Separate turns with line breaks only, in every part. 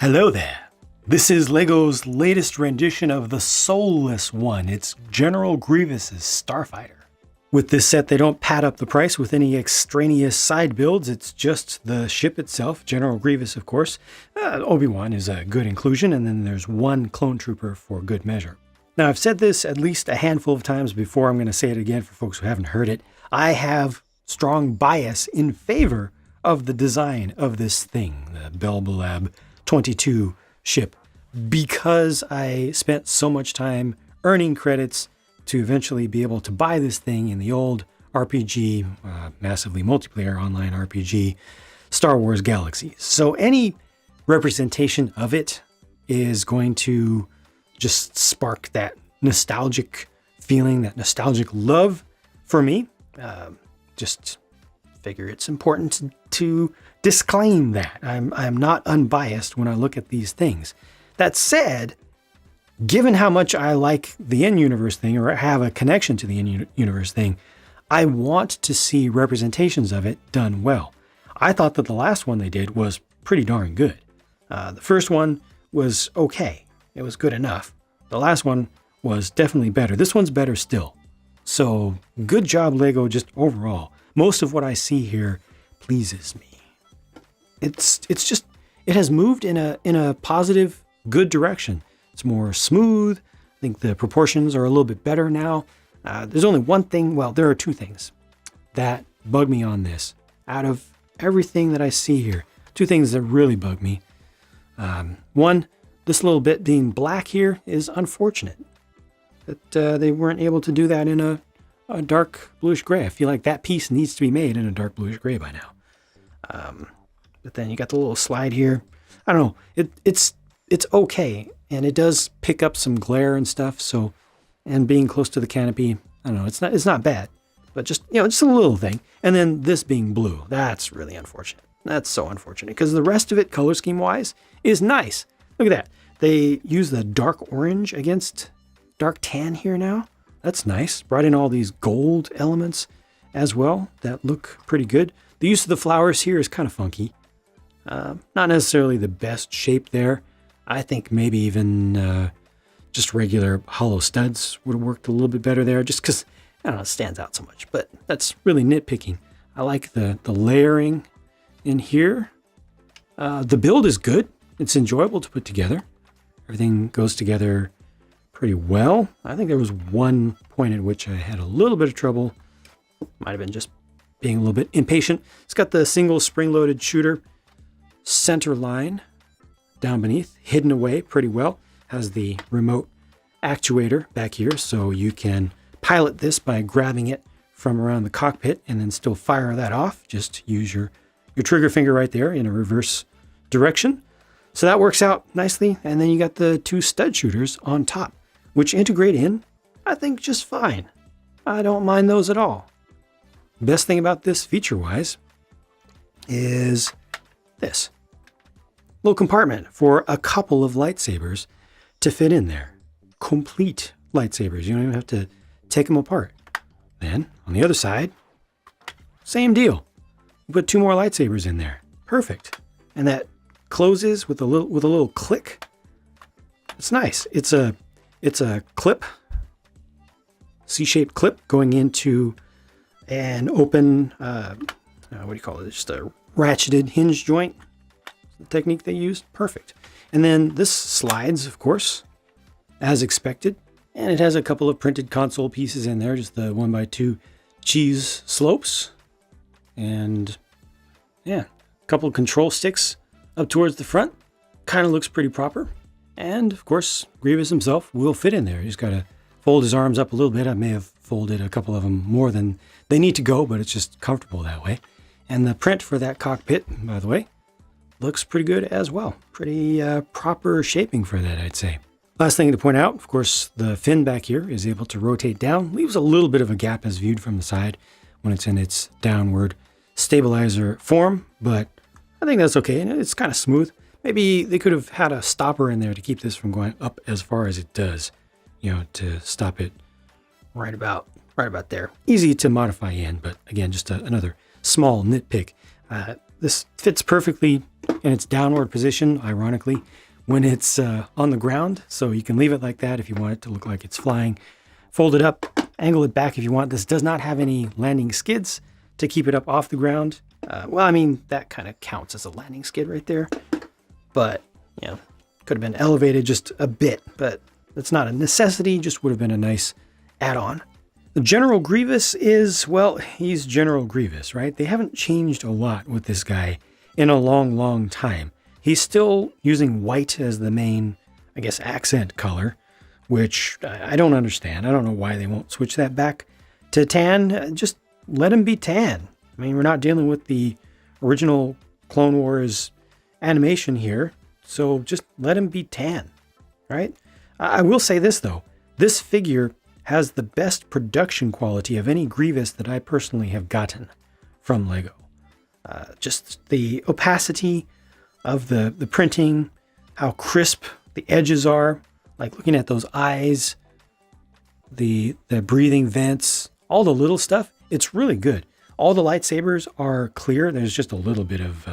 Hello there. This is LEGO's latest rendition of the soulless one. It's General Grievous's Starfighter. With this set, they don't pad up the price with any extraneous side builds. It's just the ship itself, General Grievous, of course. Obi-Wan is a good inclusion, and then there's one clone trooper for good measure. Now, I've said this at least a handful of times before. I'm going to say it again for folks who haven't heard it. I have strong bias in favor of the design of this thing, the Belbalab 22 ship, because I spent so much time earning credits to eventually be able to buy this thing in the old RPG, massively multiplayer online RPG, Star Wars Galaxies. So any representation of it is going to just spark that nostalgic feeling, that nostalgic love for me. Just figure it's important to disclaim that. I'm not unbiased when I look at these things. That said, given how much I like the in-universe thing, or have a connection to the in-universe thing, I want to see representations of it done well. I thought that the last one they did was pretty darn good. The first one was okay. It was good enough. The last one was definitely better. This one's better still. So good job, LEGO, just overall. Most of what I see here pleases me. It's just, it has moved in a positive, good direction. It's more smooth. I think the proportions are a little bit better now. There's only one thing, well, there are two things that bug me on this. Out of everything that I see here, two things that really bug me. One, this little bit being black here is unfortunate. That they weren't able to do that in a dark bluish gray. I feel like that piece needs to be made in a dark bluish gray by now. But then you got the little slide here. I don't know. It's okay. And it does pick up some glare and stuff. So, and being close to the canopy, I don't know, it's not bad, but just, just a little thing. And then this being blue, that's really unfortunate. That's so unfortunate because the rest of it, color scheme wise, is nice. Look at that. They use the dark orange against dark tan here now. That's nice. Brought in all these gold elements as well that look pretty good. The use of the flowers here is kind of funky. Not necessarily the best shape there. I think maybe even just regular hollow studs would have worked a little bit better there just because, I don't know, it stands out so much. But that's really nitpicking. I like the layering in here. The build is good. It's enjoyable to put together. Everything goes together pretty well. I think there was one point at which I had a little bit of trouble. Might have been just being a little bit impatient. It's got the single spring-loaded shooter center line down beneath, hidden away pretty well. Has the remote actuator back here, so you can pilot this by grabbing it from around the cockpit and then still fire that off. Just use your trigger finger right there in a reverse direction. So that works out nicely. And then you got the two stud shooters on top, which integrate in, I think, just fine. I don't mind those at all. Best thing about this feature-wise is this. Little compartment for a couple of lightsabers to fit in there. Complete lightsabers. You don't even have to take them apart. Then, on the other side, same deal. You put two more lightsabers in there. Perfect. And that closes with a little click. It's nice. It's a clip, C-shaped clip going into an open, what do you call it? Just a ratcheted hinge joint. The technique they used. Perfect. And then this slides, of course, as expected. And it has a couple of printed console pieces in there, just the 1x2 cheese slopes. And yeah, a couple of control sticks up towards the front. Kind of looks pretty proper. And of course, Grievous himself will fit in there. He's got to fold his arms up a little bit. I may have folded a couple of them more than they need to go, but it's just comfortable that way. And the print for that cockpit, by the way, looks pretty good as well. Pretty proper shaping for that, I'd say. Last thing to point out, of course, the fin back here is able to rotate down. Leaves a little bit of a gap as viewed from the side when it's in its downward stabilizer form, but I think that's okay. And it's kind of smooth. Maybe they could have had a stopper in there to keep this from going up as far as it does, to stop it right about there. Easy to modify in, but again, just another small nitpick. This fits perfectly in its downward position, ironically, when it's on the ground. So you can leave it like that if you want it to look like it's flying. Fold it up, angle it back if you want. This does not have any landing skids to keep it up off the ground. Well, I mean, that kind of counts as a landing skid right there. But, you know, could have been elevated just a bit, but it's not a necessity, just would have been a nice add-on. The General Grievous is, well, he's General Grievous, right? They haven't changed a lot with this guy in a long, long time. He's still using white as the main, I guess, accent color, which I don't understand. I don't know why they won't switch that back to tan. Just let him be tan. I mean, we're not dealing with the original Clone Wars animation here, so just let him be tan, right? I will say this, though. This figure has the best production quality of any Grievous that I personally have gotten from LEGO. Just the opacity of the printing, how crisp the edges are, like looking at those eyes, the breathing vents, all the little stuff, it's really good. All the lightsabers are clear. There's just a little bit of,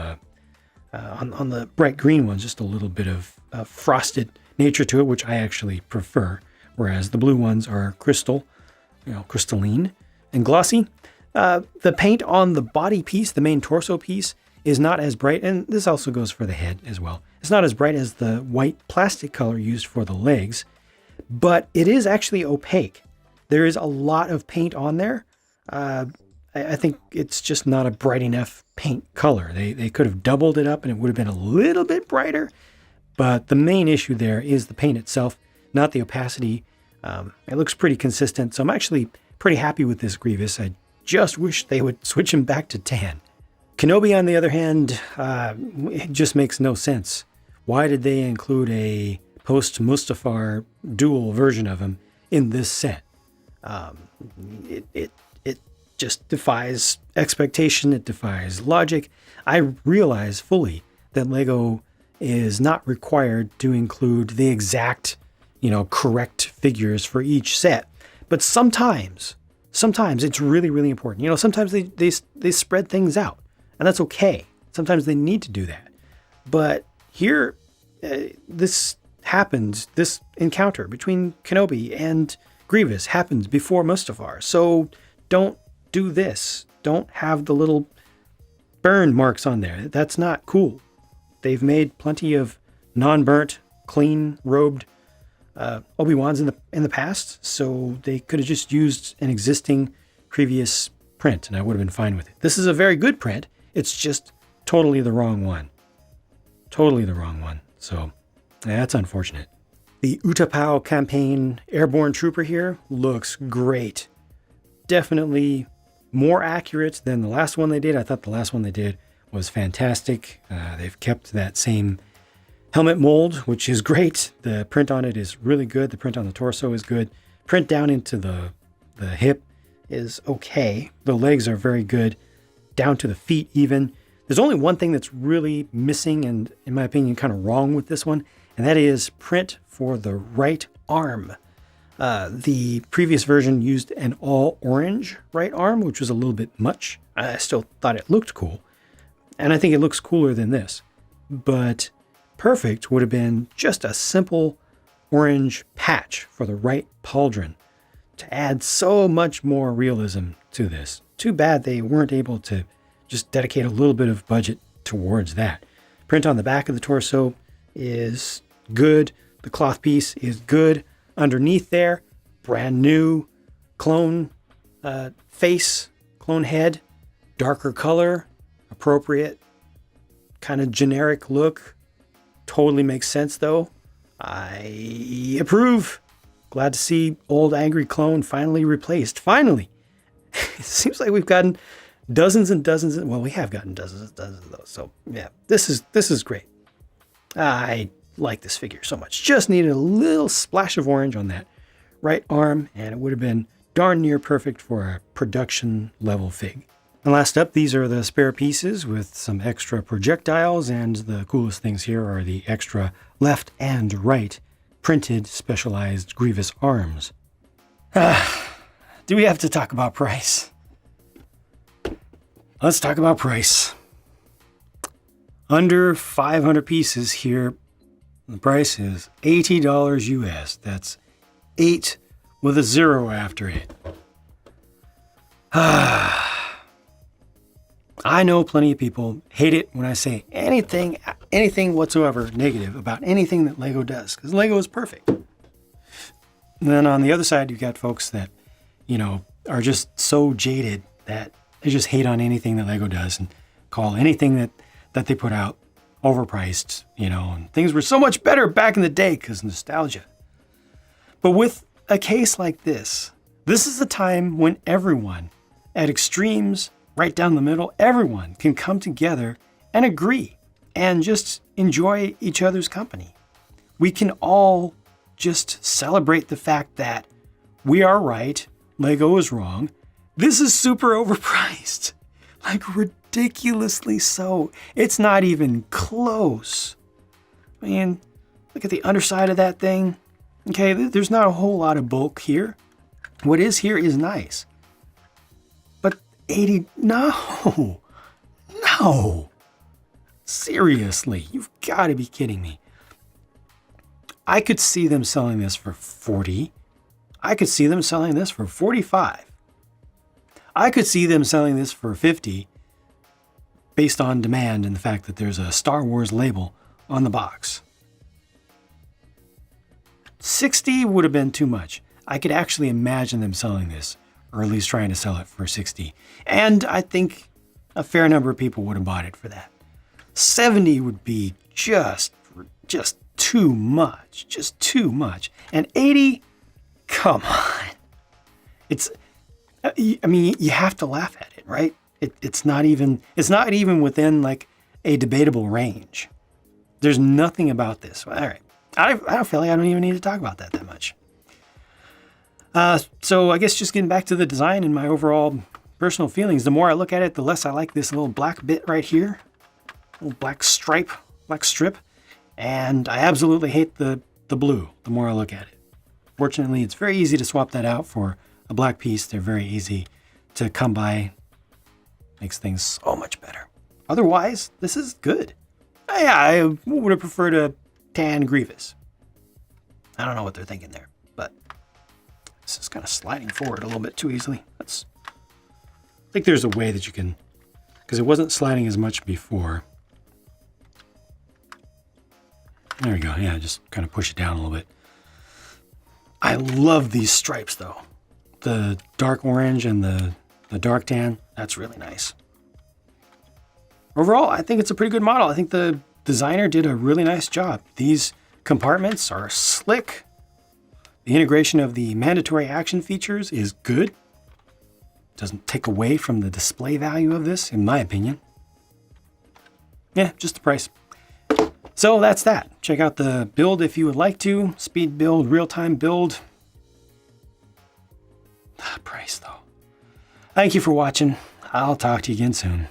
on the bright green ones, just a little bit of frosted nature to it, which I actually prefer. Whereas the blue ones are crystal, crystalline and glossy. The paint on the body piece, the main torso piece, is not as bright, and this also goes for the head as well. It's not as bright as the white plastic color used for the legs, but it is actually opaque. There is a lot of paint on there. I think it's just not a bright enough paint color. They could have doubled it up and it would have been a little bit brighter, but the main issue there is the paint itself, not the opacity. It looks pretty consistent, so I'm actually pretty happy with this Grievous. I just wish they would switch him back to tan. Kenobi, on the other hand, it just makes no sense. Why did they include a post-Mustafar dual version of him in this set? It just defies expectation. It defies logic. I realize fully that LEGO is not required to include the exact, correct figures for each set. But sometimes it's really, really important. Sometimes they spread things out, and that's okay. Sometimes they need to do that. But here, this encounter between Kenobi and Grievous happens before Mustafar. So don't do this. Don't have the little burn marks on there. That's not cool. They've made plenty of non-burnt, clean robed Obi-Wans in the past, so they could have just used an existing previous print and I would have been fine with it. This is a very good print. It's just totally the wrong one. Totally the wrong one. So that's unfortunate. The Utapau campaign airborne trooper here looks great. Definitely more accurate than the last one they did. I thought the last one they did was fantastic. They've kept that same helmet mold, which is great. The print on it is really good. The print on the torso is good. Print down into the hip is okay. The legs are very good, down to the feet even. There's only one thing that's really missing and, in my opinion, kind of wrong with this one, and that is print for the right arm. The previous version used an all-orange right arm, which was a little bit much. I still thought it looked cool, and I think it looks cooler than this. But perfect would have been just a simple orange patch for the right pauldron to add so much more realism to this. Too bad they weren't able to just dedicate a little bit of budget towards that. Print on the back of the torso is good. The cloth piece is good. Underneath there, brand new clone face, clone head, darker color, appropriate, kind of generic look. Totally makes sense though. I approve. Glad to see old angry clone finally replaced. Finally. It seems like we've gotten dozens and dozens. Well, we have gotten dozens and dozens of those. So yeah, this is great. I like this figure so much. Just needed a little splash of orange on that right arm, and it would have been darn near perfect for a production level fig. And last up, these are the spare pieces with some extra projectiles, and the coolest things here are the extra left and right printed specialized Grievous arms. Do we have to talk about price? Let's talk about price. Under 500 pieces here. The price is $80 US. That's 8 with a 0 after it. I know plenty of people hate it when I say anything whatsoever negative about anything that Lego does, because Lego is perfect. And then on the other side, you've got folks that, are just so jaded that they just hate on anything that Lego does and call anything that they put out overpriced, and things were so much better back in the day because nostalgia. But with a case like this is the time when everyone at extremes, right down the middle, everyone can come together and agree and just enjoy each other's company. We can all just celebrate the fact that we are right, Lego is wrong. This is super overpriced, like ridiculously so. It's not even close. I mean, look at the underside of that thing. Okay, there's not a whole lot of bulk here. What is here is nice. But 80, no. Seriously, you've got to be kidding me. I could see them selling this for 40. I could see them selling this for 45. I could see them selling this for 50 based on demand and the fact that there's a Star Wars label on the box. 60 would have been too much. I could actually imagine them selling this, or at least trying to sell it for 60. And I think a fair number of people would have bought it for that. 70 would be just too much, And 80, come on. You have to laugh at it, right? It's not even within like a debatable range. There's nothing about this. All right. I don't feel like I don't even need to talk about that much. So I guess just getting back to the design and my overall personal feelings, the more I look at it, the less I like this little black bit right here. Little black strip. And I absolutely hate the blue the more I look at it. Fortunately, it's very easy to swap that out for a black piece. They're very easy to come by. Makes things so much better. Otherwise, this is good. I would have preferred a tan Grievous. I don't know what they're thinking there, but this is kind of sliding forward a little bit too easily. I think there's a way that you can, because it wasn't sliding as much before. There we go. Yeah, just kind of push it down a little bit. I love these stripes though. The dark orange and the dark tan, that's really nice. Overall, I think it's a pretty good model. I think the designer did a really nice job. These compartments are slick. The integration of the mandatory action features is good. Doesn't take away from the display value of this, in my opinion. Yeah, just the price. So that's that. Check out the build if you would like to. Speed build, real-time build. Price though. Thank you for watching. I'll talk to you again soon.